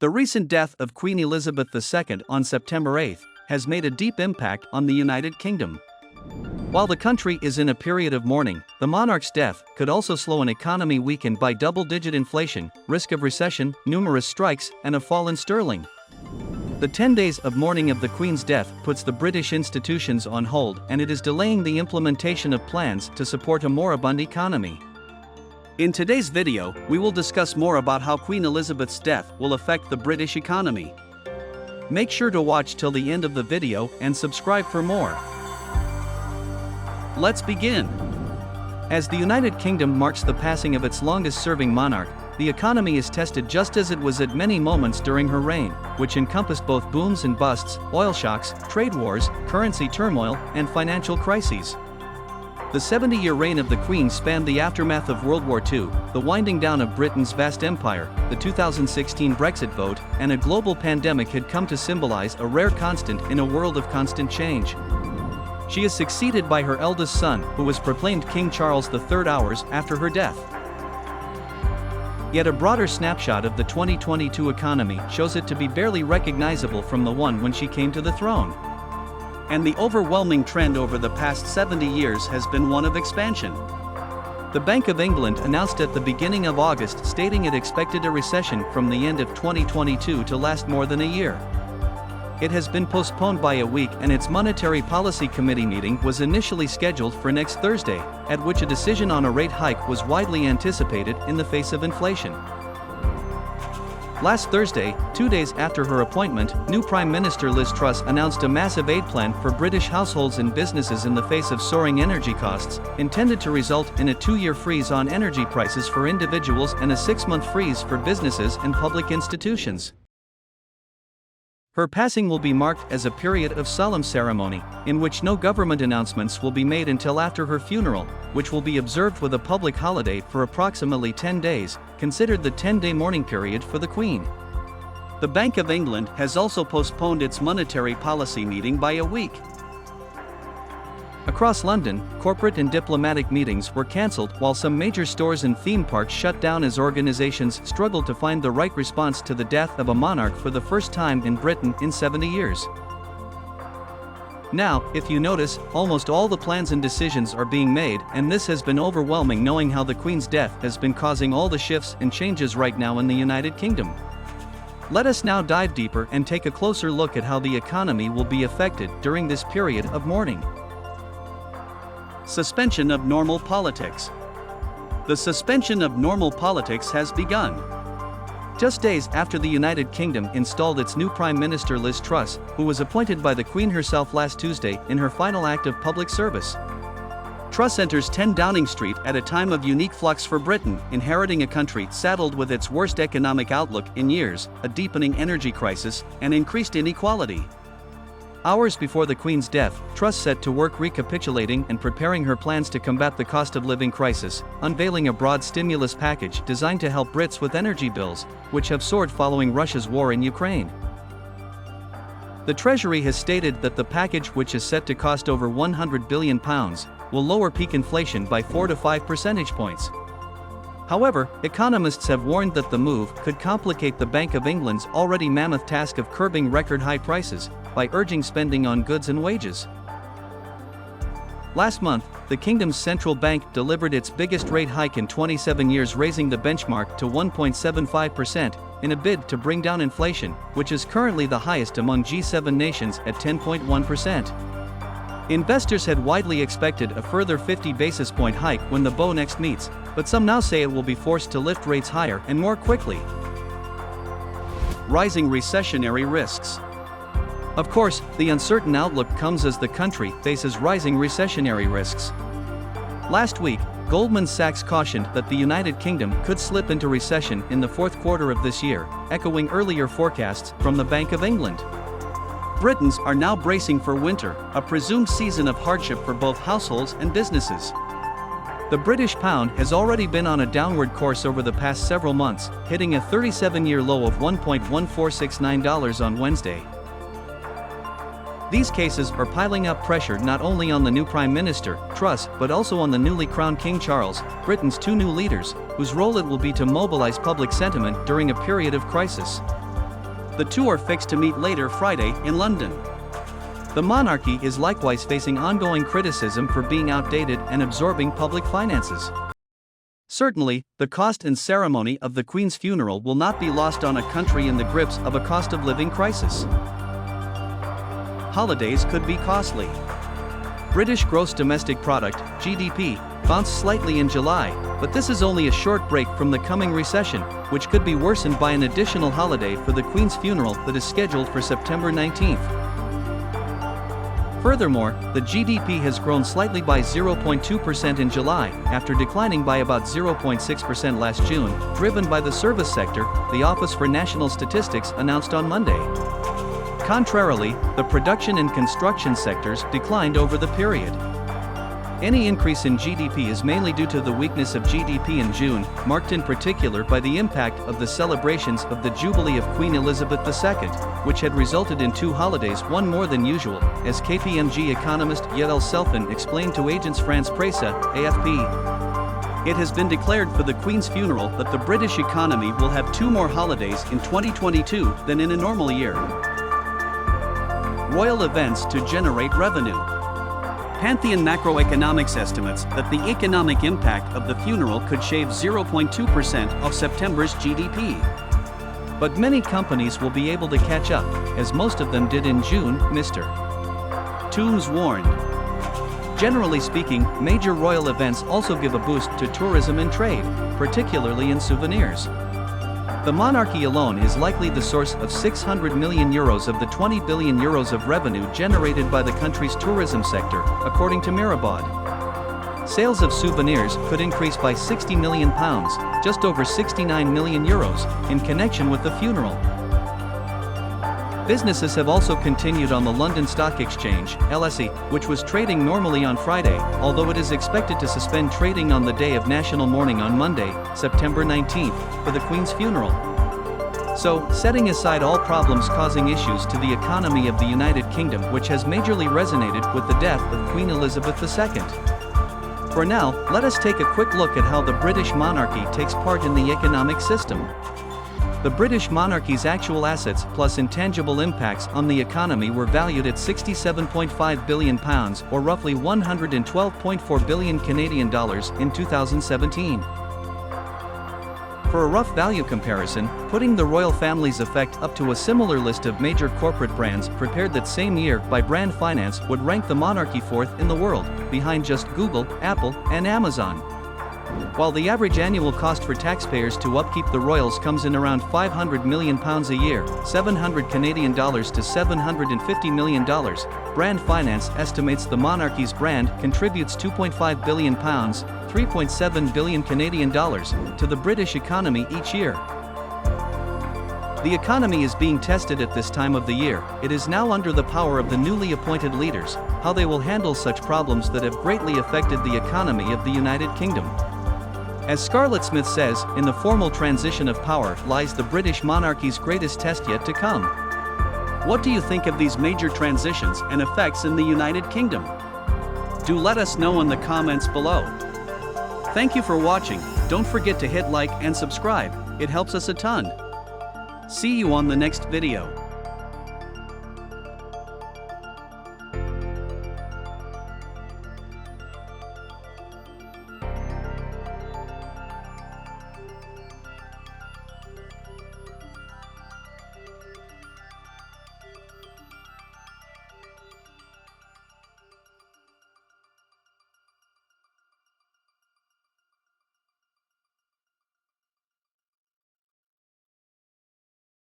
The recent death of Queen Elizabeth II on September 8 has made a deep impact on the United Kingdom. While the country is in a period of mourning, the monarch's death could also slow an economy weakened by double-digit inflation, risk of recession, numerous strikes, and a fall in sterling. The 10 days of mourning of the Queen's death puts the British institutions on hold, and it is delaying the implementation of plans to support a moribund economy. In today's video, we will discuss more about how Queen Elizabeth's death will affect the British economy. Make sure to watch till the end of the video and subscribe for more. Let's begin. As the United Kingdom marks the passing of its longest-serving monarch, the economy is tested just as it was at many moments during her reign, which encompassed both booms and busts, oil shocks, trade wars, currency turmoil, and financial crises. The 70-year reign of the Queen spanned the aftermath of World War II, the winding down of Britain's vast empire, the 2016 Brexit vote, and a global pandemic had come to symbolize a rare constant in a world of constant change. She is succeeded by her eldest son, who was proclaimed King Charles III hours after her death. Yet a broader snapshot of the 2022 economy shows it to be barely recognizable from the one when she came to the throne. And the overwhelming trend over the past 70 years has been one of expansion. The Bank of England announced at the beginning of August, stating it expected a recession from the end of 2022 to last more than a year. It has been postponed by a week, and its Monetary Policy Committee meeting was initially scheduled for next Thursday, at which a decision on a rate hike was widely anticipated in the face of inflation. Last Thursday, 2 days after her appointment, new Prime Minister Liz Truss announced a massive aid plan for British households and businesses in the face of soaring energy costs, intended to result in a 2-year freeze on energy prices for individuals and a 6-month freeze for businesses and public institutions. Her passing will be marked as a period of solemn ceremony, in which no government announcements will be made until after her funeral, which will be observed with a public holiday for approximately 10 days, considered the 10-day mourning period for the Queen. The Bank of England has also postponed its monetary policy meeting by a week. Across London, corporate and diplomatic meetings were cancelled, while some major stores and theme parks shut down as organizations struggled to find the right response to the death of a monarch for the first time in Britain in 70 years. Now, if you notice, almost all the plans and decisions are being made, and this has been overwhelming knowing how the Queen's death has been causing all the shifts and changes right now in the United Kingdom. Let us now dive deeper and take a closer look at how the economy will be affected during this period of mourning. Suspension of normal politics. The suspension of normal politics has begun. Just days after the United Kingdom installed its new Prime Minister Liz Truss, who was appointed by the Queen herself last Tuesday in her final act of public service. Truss enters 10 Downing Street at a time of unique flux for Britain, inheriting a country saddled with its worst economic outlook in years, a deepening energy crisis, and increased inequality. Hours before the Queen's death, Truss set to work recapitulating and preparing her plans to combat the cost of living crisis, unveiling a broad stimulus package designed to help Brits with energy bills, which have soared following Russia's war in Ukraine. The Treasury has stated that the package, which is set to cost over £100 billion, will lower peak inflation by 4 to 5 percentage points. However, economists have warned that the move could complicate the Bank of England's already mammoth task of curbing record-high prices by urging spending on goods and wages. Last month, the Kingdom's central bank delivered its biggest rate hike in 27 years, raising the benchmark to 1.75% in a bid to bring down inflation, which is currently the highest among G7 nations at 10.1%. Investors had widely expected a further 50 basis point hike when the BoE next meets, but some now say it will be forced to lift rates higher and more quickly. Rising recessionary risks. Of course, the uncertain outlook comes as the country faces rising recessionary risks. Last week, Goldman Sachs cautioned that the United Kingdom could slip into recession in the fourth quarter of this year, echoing earlier forecasts from the Bank of England. Britons are now bracing for winter, a presumed season of hardship for both households and businesses. The British pound has already been on a downward course over the past several months, hitting a 37-year low of $1.1469 on Wednesday. These cases are piling up pressure not only on the new Prime Minister, Truss, but also on the newly crowned King Charles, Britain's two new leaders, whose role it will be to mobilize public sentiment during a period of crisis. The two are fixed to meet later Friday in London. The monarchy is likewise facing ongoing criticism for being outdated and absorbing public finances. Certainly, the cost and ceremony of the Queen's funeral will not be lost on a country in the grips of a cost of living crisis. Holidays could be costly. British gross domestic product, GDP, bounced slightly in July, but this is only a short break from the coming recession, which could be worsened by an additional holiday for the Queen's funeral that is scheduled for September 19th. Furthermore, the GDP has grown slightly by 0.2% in July, after declining by about 0.6% last June, driven by the service sector, the Office for National Statistics announced on Monday. Contrarily, the production and construction sectors declined over the period. Any increase in GDP is mainly due to the weakness of GDP in June, marked in particular by the impact of the celebrations of the Jubilee of Queen Elizabeth II, which had resulted in 2 holidays, one more than usual, as KPMG economist Yael Selfin explained to Agence France Presse, AFP. It has been declared for the Queen's funeral that the British economy will have 2 more holidays in 2022 than in a normal year. Royal events to generate revenue. Pantheon Macroeconomics estimates that the economic impact of the funeral could shave 0.2% of September's GDP. But many companies will be able to catch up, as most of them did in June, Mr. Toombs warned. Generally speaking, major royal events also give a boost to tourism and trade, particularly in souvenirs. The monarchy alone is likely the source of €600 million of the €20 billion of revenue generated by the country's tourism sector, according to Mirabad. Sales of souvenirs could increase by £60 million, just over €69 million, in connection with the funeral. Businesses have also continued on the London Stock Exchange, LSE, which was trading normally on Friday, although it is expected to suspend trading on the day of national mourning on Monday, September 19th, for the Queen's funeral. So, setting aside all problems causing issues to the economy of the United Kingdom, which has majorly resonated with the death of Queen Elizabeth II. For now, let us take a quick look at how the British monarchy takes part in the economic system. The British monarchy's actual assets plus intangible impacts on the economy were valued at £67.5 billion, or roughly $112.4 billion Canadian dollars, in 2017. For a rough value comparison, putting the royal family's effect up to a similar list of major corporate brands prepared that same year by Brand Finance would rank the monarchy 4th in the world, behind just Google, Apple, and Amazon. While the average annual cost for taxpayers to upkeep the royals comes in around £500 million a year, $700 Canadian dollars to $750 million, Brand Finance estimates the monarchy's brand contributes £2.5 billion, $3.7 billion Canadian dollars, to the British economy each year. The economy is being tested at this time of the year. It is now under the power of the newly appointed leaders, how they will handle such problems that have greatly affected the economy of the United Kingdom. As Scarlett Smith says, in the formal transition of power lies the British monarchy's greatest test yet to come. What do you think of these major transitions and effects in the United Kingdom? Do let us know in the comments below. Thank you for watching. Don't forget to hit like and subscribe, it helps us a ton. See you on the next video.